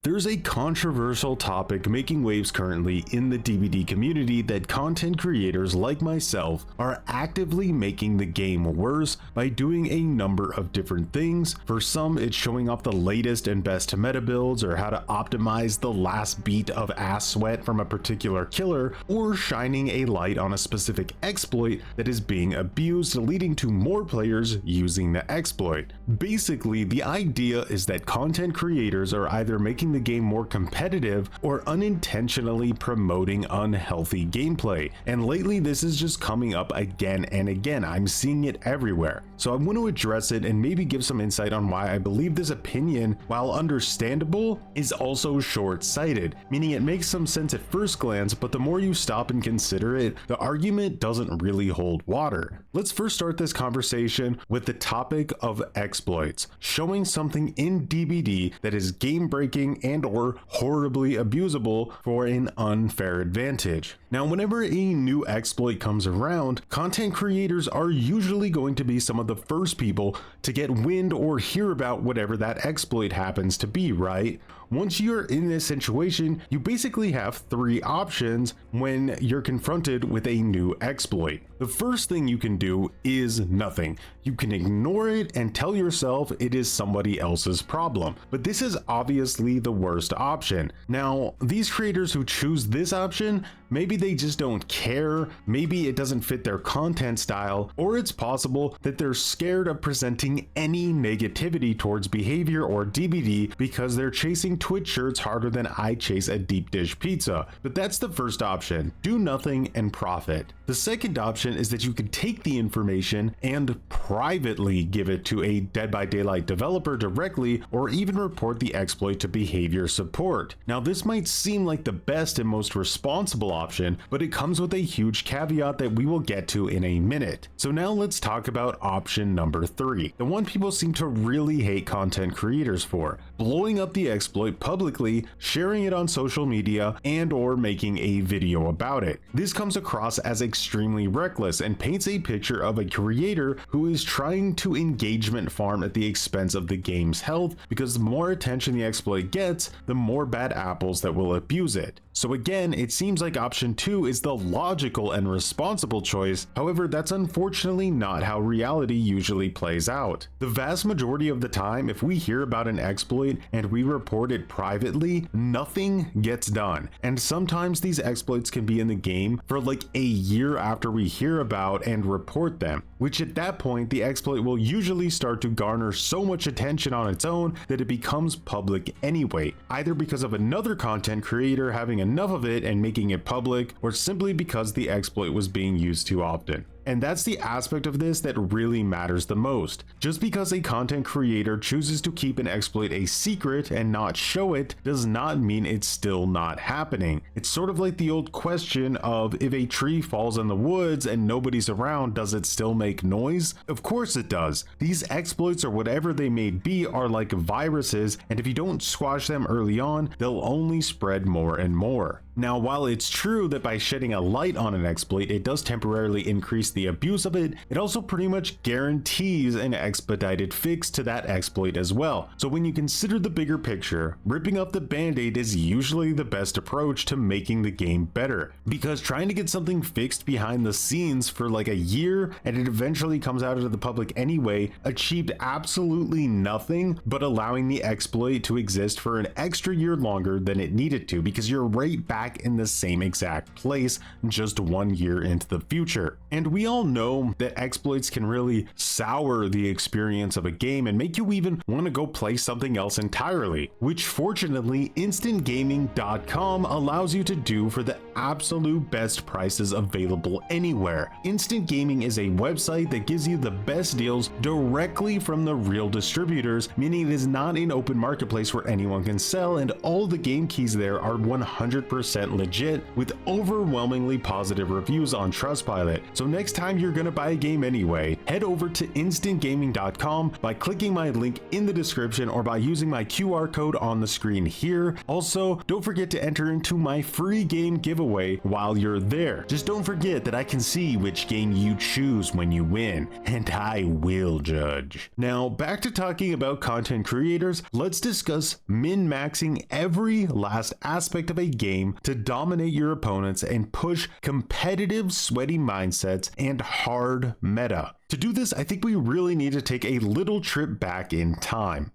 There's a controversial topic making waves currently in the DBD community that content creators like myself are actively making the game worse by doing a number of different things. For some, it's showing off the latest and best meta builds or how to optimize the last beat of ass sweat from a particular killer, or shining a light on a specific exploit that is being abused, leading to more players using the exploit. Basically, the idea is that content creators are either making the game more competitive or unintentionally promoting unhealthy gameplay, and lately this is just coming up again and again. I'm seeing it everywhere. So I want to address it and maybe give some insight on why I believe this opinion, while understandable, is also short-sighted, meaning it makes some sense at first glance, but the more you stop and consider it, the argument doesn't really hold water. Let's first start this conversation with the topic of exploits, showing something in DBD that is game-breaking and or horribly abusable for an unfair advantage. Now, whenever a new exploit comes around, content creators are usually going to be some of the first people to get wind or hear about whatever that exploit happens to be, right? Once you're in this situation, you basically have three options when you're confronted with a new exploit. The first thing you can do is nothing. You can ignore it and tell yourself it is somebody else's problem, but this is obviously the worst option. Now, these creators who choose this option, maybe they just don't care, maybe it doesn't fit their content style, or it's possible that they're scared of presenting any negativity towards behavior or DBD because they're chasing Twitch shirts harder than I chase a deep dish pizza. But that's the first option, do nothing and profit. The second option is that you can take the information and privately give it to a Dead by Daylight developer directly, or even report the exploit to behavior support. Now, this might seem like the best and most responsible option, but it comes with a huge caveat that we will get to in a minute. So now let's talk about option number 3, the one people seem to really hate content creators for: blowing up the exploit publicly, sharing it on social media, and or making a video about it. This comes across as extremely reckless and paints a picture of a creator who is trying to engagement farm at the expense of the game's health, because the more attention the exploit gets, the more bad apples that will abuse it. So again, it seems like option 2 is the logical and responsible choice. However, that's unfortunately not how reality usually plays out. The vast majority of the time, if we hear about an exploit and we report it privately, nothing gets done. And sometimes these exploits can be in the game for like a year after we hear about and report them, which at that point, the exploit will usually start to garner so much attention on its own that it becomes public anyway, either because of another content creator having enough of it and making it public, or simply because the exploit was being used too often. And that's the aspect of this that really matters the most. Just because a content creator chooses to keep an exploit a secret and not show it does not mean it's still not happening. It's sort of like the old question of, if a tree falls in the woods and nobody's around, does it still make noise? Of course it does. These exploits, or whatever they may be, are like viruses, and if you don't squash them early on, they'll only spread more and more. Now, while it's true that by shedding a light on an exploit, it does temporarily increase the abuse of it, it also pretty much guarantees an expedited fix to that exploit as well. So when you consider the bigger picture, ripping up the band-aid is usually the best approach to making the game better, because trying to get something fixed behind the scenes for like a year and it eventually comes out into the public anyway achieved absolutely nothing but allowing the exploit to exist for an extra year longer than it needed to, because you're right back in the same exact place just 1 year into the future. And we all know that exploits can really sour the experience of a game and make you even want to go play something else entirely, which fortunately instantgaming.com allows you to do for the absolute best prices available anywhere. Instant Gaming is a website that gives you the best deals directly from the real distributors, meaning it is not an open marketplace where anyone can sell, and all the game keys there are 100% 100% legit with overwhelmingly positive reviews on Trustpilot. So next time you're gonna buy a game anyway, head over to instantgaming.com by clicking my link in the description or by using my QR code on the screen here. Also, don't forget to enter into my free game giveaway while you're there. Just don't forget that I can see which game you choose when you win, and I will judge. Now, back to talking about content creators, let's discuss min-maxing every last aspect of a game to dominate your opponents and push competitive, sweaty mindsets and hard meta. To do this, I think we really need to take a little trip back in time.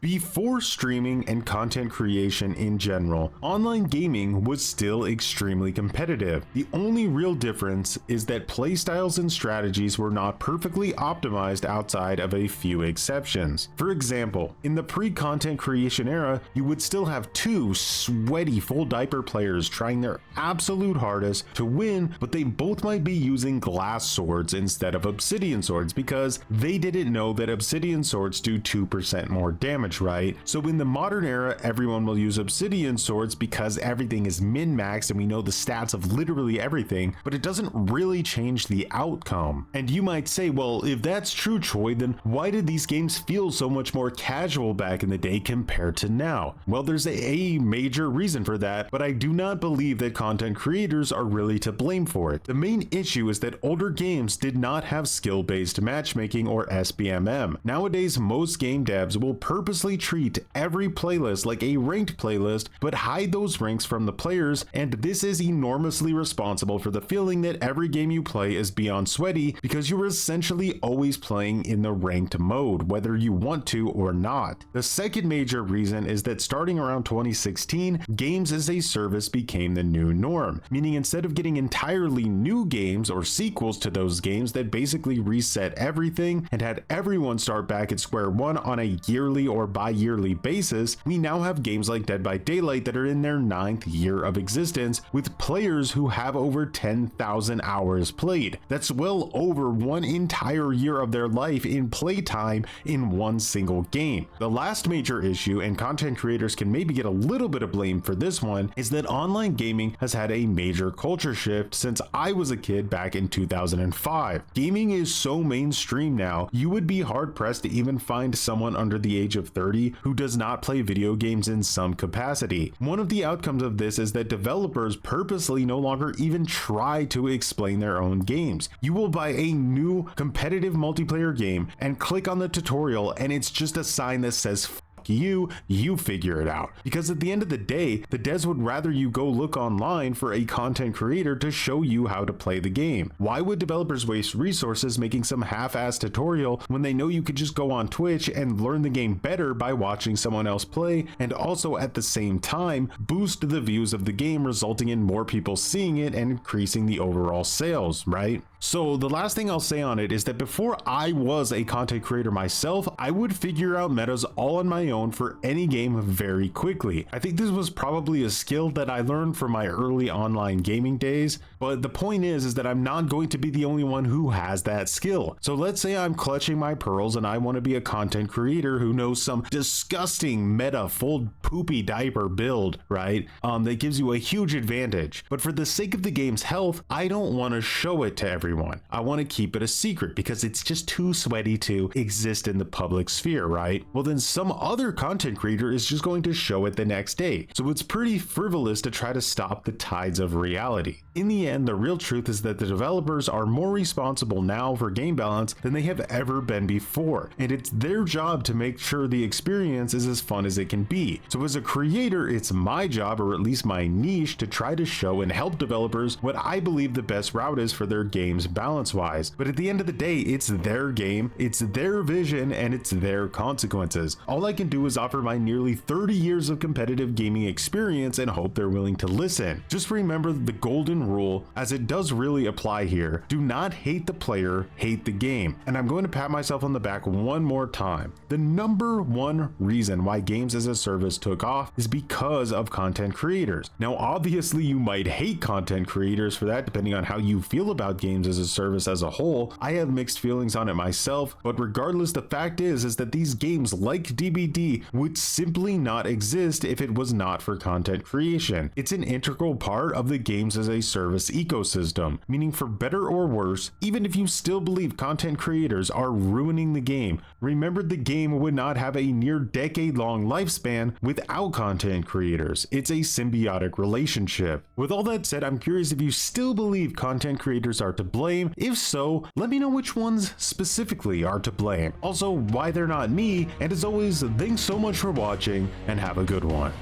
Before streaming and content creation in general, online gaming was still extremely competitive. The only real difference is that playstyles and strategies were not perfectly optimized outside of a few exceptions. For example, in the pre-content creation era, you would still have two sweaty full diaper players trying their absolute hardest to win, but they both might be using glass swords instead of obsidian swords because they didn't know that obsidian swords do 2% more damage, right? So in the modern era, everyone will use obsidian swords because everything is min-maxed and we know the stats of literally everything, but it doesn't really change the outcome. And you might say, well, if that's true, Troy, then why did these games feel so much more casual back in the day compared to now? Well, there's a major reason for that, but I do not believe that content creators are really to blame for it. The main issue is that older games did not have skill-based matchmaking or SBMM. Nowadays, most game devs will purposely treat every playlist like a ranked playlist, but hide those ranks from the players, and this is enormously responsible for the feeling that every game you play is beyond sweaty because you're essentially always playing in the ranked mode, whether you want to or not. The second major reason is that starting around 2016, games as a service became the new norm, meaning instead of getting entirely new games or sequels to those games that basically reset everything and had everyone start back at square one on a yearly or bi-yearly basis, we now have games like Dead by Daylight that are in their 9th year of existence with players who have over 10,000 hours played. That's well over one entire year of their life in playtime in one single game. The last major issue, and content creators can maybe get a little bit of blame for this one, is that online gaming has had a major culture shift since I was a kid back in 2005. Gaming is so mainstream now, you would be hard pressed to even find someone under the age of 30 who does not play video games in some capacity. One of the outcomes of this is that developers purposely no longer even try to explain their own games. You will buy a new competitive multiplayer game and click on the tutorial and it's just a sign that says you figure it out. Because at the end of the day, the devs would rather you go look online for a content creator to show you how to play the game. Why would developers waste resources making some half-assed tutorial when they know you could just go on Twitch and learn the game better by watching someone else play, and also at the same time boost the views of the game, resulting in more people seeing it and increasing the overall sales, right? So the last thing I'll say on it is that before I was a content creator myself, I would figure out metas all on my own for any game very quickly. I think this was probably a skill that I learned from my early online gaming days, but the point is that I'm not going to be the only one who has that skill. So let's say I'm clutching my pearls and I want to be a content creator who knows some disgusting meta full poopy diaper build, right? That gives you a huge advantage. But for the sake of the game's health, I don't want to show it to everyone. I want to keep it a secret because it's just too sweaty to exist in the public sphere, right? Well, then some other content creator is just going to show it the next day. So it's pretty frivolous to try to stop the tides of reality. In the end, the real truth is that the developers are more responsible now for game balance than they have ever been before. And it's their job to make sure the experience is as fun as it can be. So as a creator, it's my job, or at least my niche, to try to show and help developers what I believe the best route is for their games balance wise. But at the end of the day, it's their game, it's their vision, and it's their consequences. All I can do is offer my nearly 30 years of competitive gaming experience and hope they're willing to listen. Just remember the golden rule, as it does really apply here: do not hate the player, hate the game. And I'm going to pat myself on the back one more time. The number one reason why games as a service took off is because of content creators. Now obviously you might hate content creators for that, depending on how you feel about games games as a service as a whole. I have mixed feelings on it myself, but regardless, the fact is that these games like DBD would simply not exist if it was not for content creation. It's an integral part of the games as a service ecosystem, meaning for better or worse, even if you still believe content creators are ruining the game, remember the game would not have a near decade-long lifespan without content creators. It's a symbiotic relationship. With all that said, I'm curious if you still believe content creators are to blame. If so, let me know which ones specifically are to blame. Also, why they're not me, and as always, thanks so much for watching and have a good one.